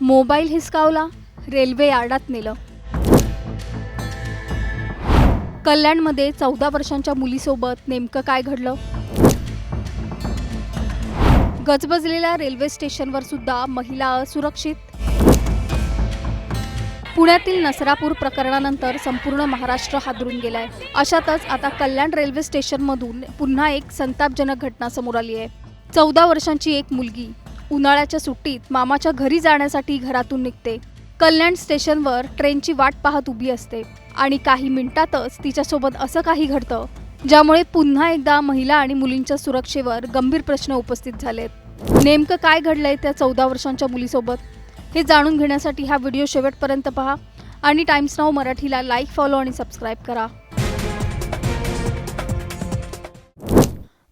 Mobile हिसकावला, railway यार्डात नेलं. कल्याणमध्ये 14 वर्षांच्या मुलीसोबत नेमकं काय घडलं? गजबजलेल्या रेल्वे स्टेशनवर सुद्धा महिला असुरक्षित. पुण्यातील नसरापूर प्रकरणानंतर संपूर्ण महाराष्ट्र हादरून गेलाय. अशातच आता कल्याण रेल्वे स्टेशनमधून पुन्हा एक संतापजनक घटना समोर आली आहे. 14 वर्षांची एक मुलगी उन्हाळ्याच्या सुट्टीत मामाच्या घरी जाण्यासाठी घरातून निघते. कल्याण स्टेशनवर ट्रेनची वाट पाहत उभी असते आणि काही मिनिटातच तिच्यासोबत असं काही घडतं ज्यामुळे पुन्हा एकदा महिला आणि मुलींच्या सुरक्षेवर गंभीर प्रश्न उपस्थित झालेत. नेमकं काय घडलंय त्या 14 वर्षांच्या मुलीसोबत हे जाणून घेण्यासाठी हा व्हिडिओ शेवटपर्यंत पहा आणि टाइम्स नाऊ मराठीला लाईक, फॉलो आणि सबस्क्राईब करा.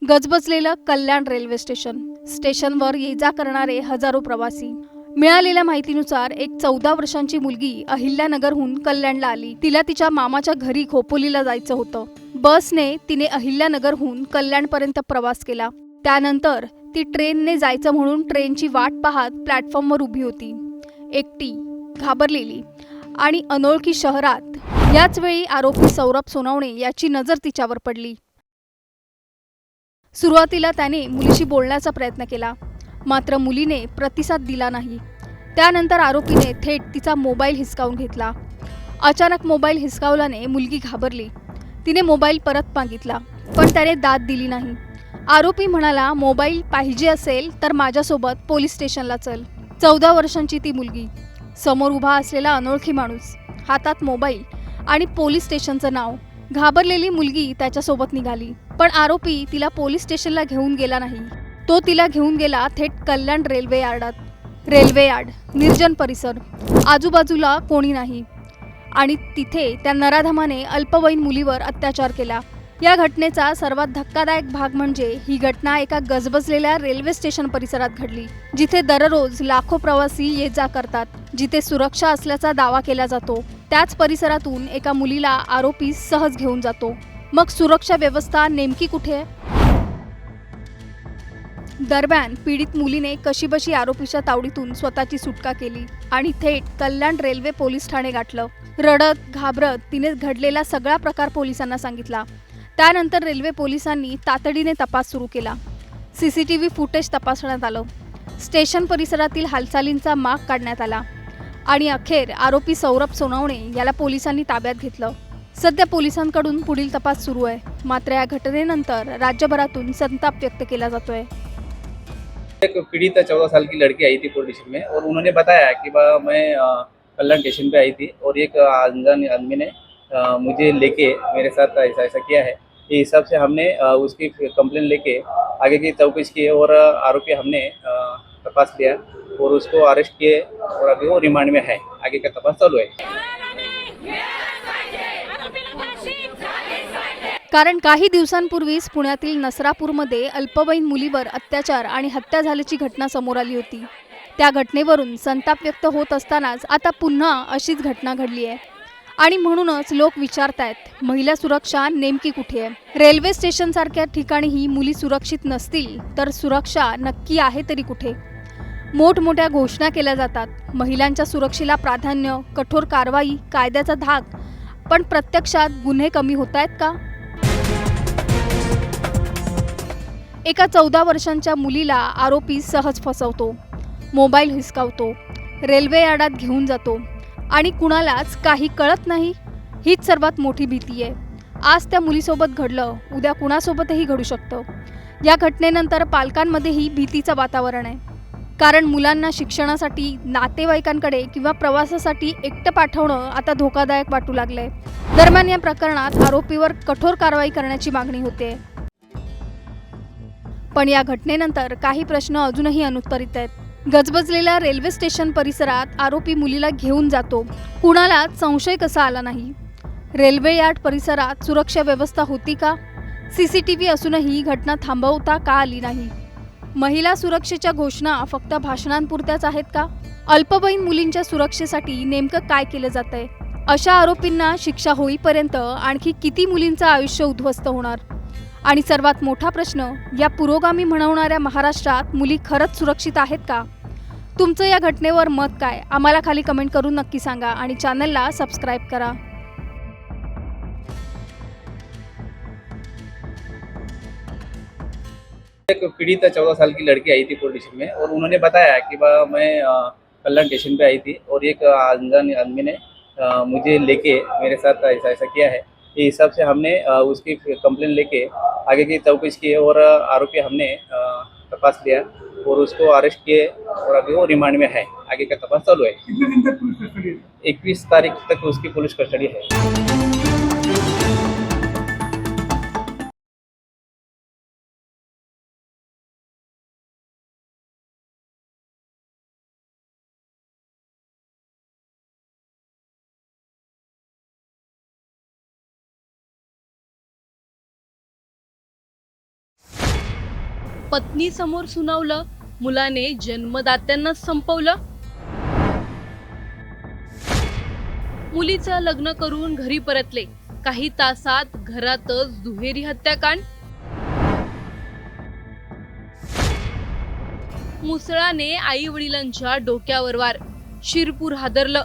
गजबजलेलं कल्याण रेल्वे स्टेशनवर ये-जा करणारे हजारो प्रवासी. मिळालेल्या माहितीनुसार एक 14 वर्षांची मुलगी अहिल्यानगरहून कल्याणला आली. तिला तिच्या मामाच्या घरी खोपोलीला जायचं होतं. बसने तिने अहिल्यानगरहून कल्याणपर्यंत प्रवास केला. त्यानंतर ती ट्रेनने जायचं म्हणून ट्रेनची वाट पाहत प्लॅटफॉर्मवर उभी होती, एकटी, घाबरलेली आणि अनोळखी शहरात. याच वेळी आरोपी सौरभ सोनवणे याची नजर तिच्यावर पडली. सुरुवातीला त्याने मुलीशी बोलण्याचा प्रयत्न केला, मात्र मुलीने प्रतिसाद दिला नाही. त्यानंतर आरोपीने थेट तिचा मोबाईल हिसकावून घेतला. अचानक मोबाईल हिसकावल्याने मुलगी घाबरली. तिने मोबाईल परत मागितला, पण त्याने दाद दिली नाही. आरोपी म्हणाला, मोबाईल पाहिजे असेल तर माझ्यासोबत पोलीस स्टेशनला चल. 14 वर्षांची ती मुलगी, समोर उभा असलेला अनोळखी माणूस, हातात मोबाईल आणि पोलीस स्टेशनचं नाव. घाबरलेली मुलगी त्याच्यासोबत निघाली, पण आरोपी तिला पोलीस स्टेशनला घेऊन गेला नाही. तो तिला घेऊन गेला थेट कल्याण रेल्वे यार्डात. रेल्वे यार्ड, निर्जन परिसर, आजूबाजूला कोणी नाही आणि तिथे त्या नराधमाने अल्पवयीन मुलीवर अत्याचार केला. या घटनेचा सर्वात धक्कादायक भाग म्हणजे ही घटना एका गजबजलेल्या रेल्वे स्टेशन परिसरात घडली, जिथे दररोज लाखो प्रवासी ये-जा करतात, जिथे सुरक्षा असल्याचा दावा केला जातो. त्याच परिसरातून एका मुलीला आरोपी सहज घेऊन जातो. मग सुरक्षा व्यवस्था नेमकी कुठे? दरम्यान पीडित मुलीने कशीबशी आरोपीच्या तावडीतून स्वतःची सुटका केली आणि थेट कल्याण रेल्वे पोलीस ठाणे गाठलं. रडत घाबरत तिने घडलेला सगळा प्रकार पोलिसांना सांगितला. त्यानंतर रेल्वे पोलिसांनी तातडीने तपास सुरू केला. CCTV फुटेज तपासण्यात आलं. स्टेशन परिसरातील हालचालींचा माग काढण्यात आला आणि अखेर आरोपी सौरभ सोनवणे याला पोलिसांनी ताब्यात घेतलं. सध्या पोलिसांकडून पुढील तपास सुरू आहे. मात्र या घटनेनंतर राज्यभरातून संताप व्यक्त केला जातोय. एक पीड़ित 14 साल की लड़की आई थी पुलिस स्टेशन में और उन्होंने बताया कि मैं कल्याण स्टेशन पे आई थी और एक अनजान आदमी ने मुझे लेके मेरे साथ ऐसा ऐसा किया है. ये हिसाब से हमने उसकी कंप्लेंट लेके आगे की तफ्तीश की और आरोपी हमने तपास लिया और उसको अरेस्ट किए और अभी वो रिमांड में है. आगे का तपास चालू है. कारण काही दिवसांपूर्वीच पुण्यातील नसरापूरमध्ये अल्पवयीन मुलीवर अत्याचार आणि हत्या झाल्याची घटना समोर आली होती. त्या घटनेवरून संताप व्यक्त होत असतानाच आता पुन्हा अशीच घटना घडली आहे आणि म्हणूनच लोक विचारतायत, महिला सुरक्षा नेमकी कुठे आहे? रेल्वे स्टेशन सारख्या ठिकाणीही मुली सुरक्षित नसतील तर सुरक्षा नक्की आहे तरी कुठे? मोठमोठ्या घोषणा केल्या जातात, महिलांच्या सुरक्षेला प्राधान्य, कठोर कारवाई, कायद्याचा धाक, पण प्रत्यक्षात गुन्हे कमी होत आहेत का? एका 14 वर्षांच्या मुलीला आरोपी सहज फसवतो, मोबाईल हिसकावतो, रेल्वे यार्डात घेऊन जातो आणि कुणालाच काही कळत नाही. हीच सर्वात मोठी भीती आहे. आज त्या मुलीसोबत घडलं, उद्या कुणासोबतही घडू शकतं. या घटनेनंतर पालकांमध्येही भीतीचं वातावरण आहे. कारण मुलांना शिक्षणासाठी, नातेवाईकांकडे किंवा प्रवासासाठी एकटं पाठवणं आता धोकादायक वाटू लागलंय. दरम्यान या प्रकरणात आरोपीवर कठोर कारवाई करण्याची मागणी होते. पण या घटनेनंतर काही प्रश्न अजूनही अनुत्तरित आहेत. गजबजलेल्या रेल्वे स्टेशन परिसरात आरोपी मुलीला घेऊन जातो, कुणालाच संशय कसा आला नाही? रेल्वे यार्ड परिसरात सुरक्षा व्यवस्था होती का? CCTV असूनही घटना थांबवता का आली नाही? महिला सुरक्षेच्या घोषणा फक्त भाषणांपुरत्याच आहेत का? अल्पवयीन मुलींच्या सुरक्षेसाठी नेमकं काय केलं जातंय? अशा आरोपींना शिक्षा होईपर्यंत आणखी किती मुलींचं आयुष्य उद्ध्वस्त होणार? आणि सर्वात मोठा प्रश्न, या पुरोगामी म्हणवणाऱ्या महाराष्ट्रात मुली खरंच सुरक्षित आहेत का? तुमचं या घटनेवर मत काय आम्हाला खाली कमेंट करून नक्की सांगा आणि चॅनलला सबस्क्राईब करा. एक पीड़िता 14 साल की लड़की आई थी पुलिस स्टेशन में और उन्होंने बताया कि मैं कल्याण स्टेशन पे आई थी और एक अनजान आदमी ने मुझे लेके मेरे साथ ऐसा ऐसा किया है. ये हिसाब से हमने उसकी कंप्लेन लेके आगे की तफ्तीश की और आरोपी हमने तपास लिया और उसको अरेस्ट किए और अभी वो रिमांड में है. आगे का तपास चालू है. कितने दिन तक पुलिस कस्टडी है? 21 तारीख तक उसकी पुलिस कस्टडी है. पत्नी समोर सुनावलं, मुलाने जन्मदात्यांनाच संपवलं. मुलीचं लग्न करून घरी परतले, काही तासात घरातच दुहेरी हत्याकांड. मुसळाने आई वडिलांच्या डोक्यावर वार, शिरपूर हादरलं.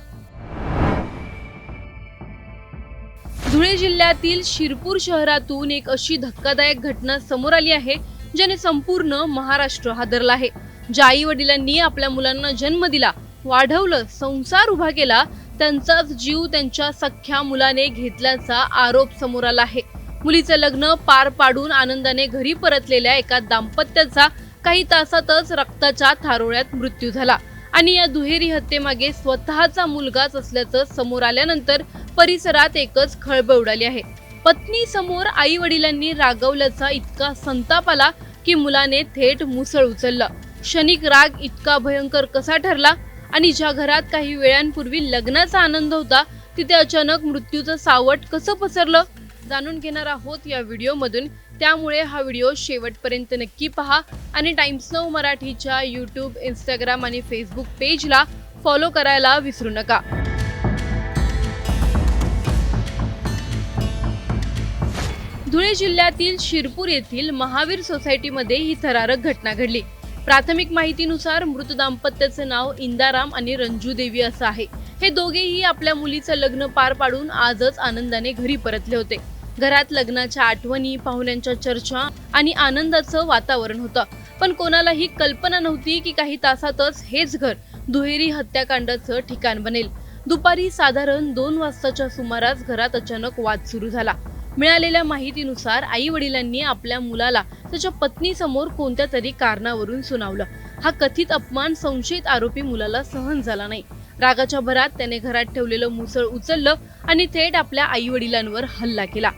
धुळे जिल्ह्यातील शिरपूर शहरातून एक अशी धक्कादायक घटना समोर आली आहे ज्याने संपूर्ण महाराष्ट्र हादरला आहे. ज्या आई वडिलांनी आपल्या मुलांना जन्म दिला, वाढवलं, संसार उभा केला, त्यांचाच जीव त्यांच्या सख्ख्या मुलाने घेतल्याचा आरोप समोर आला आहे. मुलीचं लग्न पार पाडून आनंदाने घरी परतलेल्या एका दाम्पत्याचा काही तासातच रक्ताच्या थारोळ्यात मृत्यू झाला आणि या दुहेरी हत्येमागे स्वतःचा मुलगाच असल्याचं समोर आल्यानंतर परिसरात एकच खळबळ उडाली आहे. पत्नी समोर आई वडिलांनी रागवल्याचा इतका संताप आला की मुलाने थेट मुसळ उचललं. क्षणिक राग इतका भयंकर कसा ठरला आणि ज्या घरात काही वेळांपूर्वी लग्नाचा आनंद होता तिथे अचानक मृत्यूचं सावट कसं पसरलं जाणून घेणार आहोत या व्हिडिओमधून. त्यामुळे हा व्हिडिओ शेवटपर्यंत नक्की पहा आणि टाइम्स नाऊ मराठीच्या यूट्यूब, इंस्टाग्राम आणि फेसबुक पेजला फॉलो करायला विसरू नका. धुळे जिल्ह्यातील शिरपूर येथील महावीर सोसायटीमध्ये ही थरारक घटना घडली. प्राथमिक माहितीनुसार मृत दाम्पत्याचे नाव इंदाराम आणि रंजू देवी असं आहे. हे दोघेही आपल्या मुलीचं लग्न पार पाडून आजच आनंदाने घरी परतले होते. घरात लग्नाच्या आठवणी, पाहुण्यांच्या चर्चा आणि आनंदाचं वातावरण होतं. पण कोणालाही कल्पना नव्हती की काही तासातच हेच घर दुहेरी हत्याकांडाचं ठिकाण बनेल. दुपारी साधारण 2 वाजताच्या सुमारास घरात अचानक वाद सुरू झाला. मिळालेल्या माहितीनुसार आई वडिलांनी आपल्या मुलाला त्याच्या पत्नीसमोर कोणत्या तरी कारणावरून सुनावलं. हा कथित अपमान संशयित आरोपी मुलाला सहन झाला नाही. रागाच्या भरात त्याने घरात ठेवलेलं मुसळ उचललं आणि थेट आपल्या आई वडिलांवर हल्ला केला.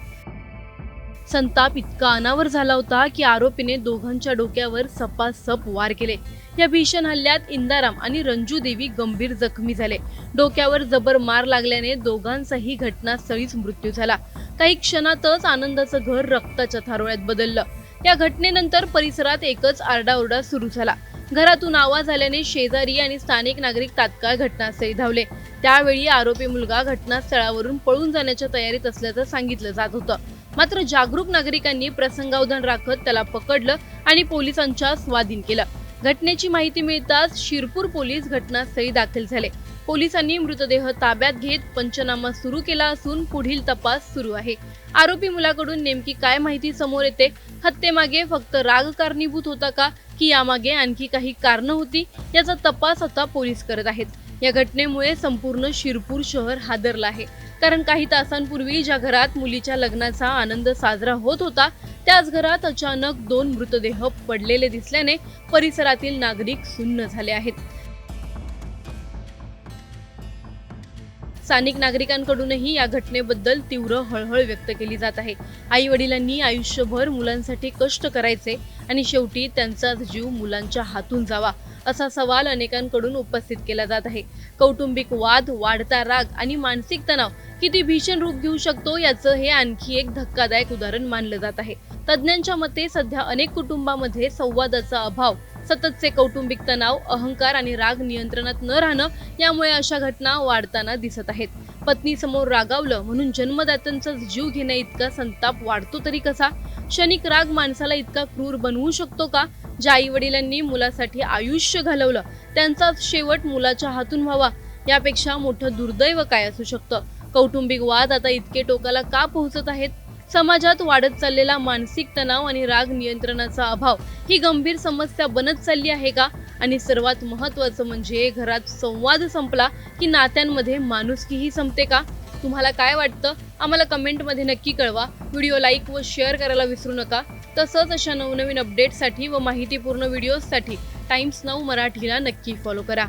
संताप इतका अनावर झाला होता की आरोपीने दोघांच्या डोक्यावर सपासप वार केले. या भीषण हल्ल्यात इंदाराम आणि रंजू देवी गंभीर जखमी झाले. डोक्यावर जबर मार लागल्याने दोघांचाही घटनास्थळीच मृत्यू झाला. काही क्षणातच आनंदाचं घर रक्ताच्या थारोळ्यात बदललं. या घटनेनंतर परिसरात एकच आरडाओरडा सुरू झाला. घरातून आवाज आल्याने शेजारी आणि स्थानिक नागरिक तात्काळ घटनास्थळी धावले. त्यावेळी आरोपी मुलगा घटनास्थळावरून पळून जाण्याच्या तयारीत असल्याचं सांगितलं जात होतं. मात्र जागरूक नागरिकांनी प्रसंगावधान राखत त्याला पकडलं आणि पोलिसांच्या स्वाधीन केलं. घटनेची माहिती मिळताच शिरपूर पोलीस घटनास्थळी दाखल झाले. पोलिसांनी मृतदेह ताब्यात घेत पंचनामा सुरू केला असून पुढील तपास सुरू आहे. आरोपी मुलाकडून नेमकी काय माहिती समोर येते? हत्येमागे फक्त राग कारणीभूत होता का की यामागे आणखी काही कारणं होती? याचा तपास आता पोलीस करत आहेत. या घटनेमुळे संपूर्ण शिरपूर शहर हादरलं आहे. कारण काही तासांपूर्वी ज्या घरात मुलीच्या लग्नाचा आनंद साजरा होत होता त्याच घरात अचानक 2 मृतदेह पडलेले दिसल्याने परिसरातील नागरिक सुन्न झाले आहेत. स्थानिक नागरिकांकडूनही या घटनेबद्दल तीव्र हळहळ व्यक्त केली जात आहे. आई वडिलांनी आयुष्यभर मुलांसाठी कष्ट करायचे आणि शेवटी त्यांचाच जीव मुलांच्या हातून जावा असा सवाल अनेकांकडून उपस्थित केला जात आहे. कौटुंबिक वाद, वाढता राग आणि मानसिक तणाव किती भीषण रूप घेऊ शकतो याचं हे आणखी एक धक्कादायक उदाहरण मानलं जात आहे. तज्ज्ञांच्या मते सध्या अनेक कुटुंबामध्ये संवादाचा अभाव, सततचे कौटुंबिक तणाव, अहंकार आणि राग नियंत्रणात न राहणं यामुळे अशा घटना वाढताना दिसत आहेत. पत्नी समोर रागावलं म्हणून जन्मदात्यांचा जीव घेण्या इतका संताप वाढतो तरी कसा? क्षणिक राग माणसाला इतका क्रूर बनवू शकतो का? ज्या आईवडिलांनी मुलासाठी आयुष्य घालवलं त्यांचा शेवट मुलाच्या हातून व्हावा, यापेक्षा मोठं दुर्दैव काय असू शकतं? कौटुंबिक वाद आता इतके टोकाला का पोहोचत आहेत? समाजात वाढत चाललेला मानसिक तणाव आणि राग नियंत्रणाचा अभाव ही गंभीर समस्या बनत चालली आहे का? आणि सर्वात महत्त्वाचं म्हणजे घरात संवाद संपला की नात्यांमध्ये माणुसकीही संपते का? तुम्हाला काय वाटतं? आम्हाला कमेंटमध्ये नक्की कळवा. व्हिडिओ लाईक व शेअर करायला विसरू नका. तसंच अशा नवनवीन अपडेट्ससाठी व माहितीपूर्ण व्हिडिओजसाठी टाइम्स नाऊ मराठीला नक्की फॉलो करा.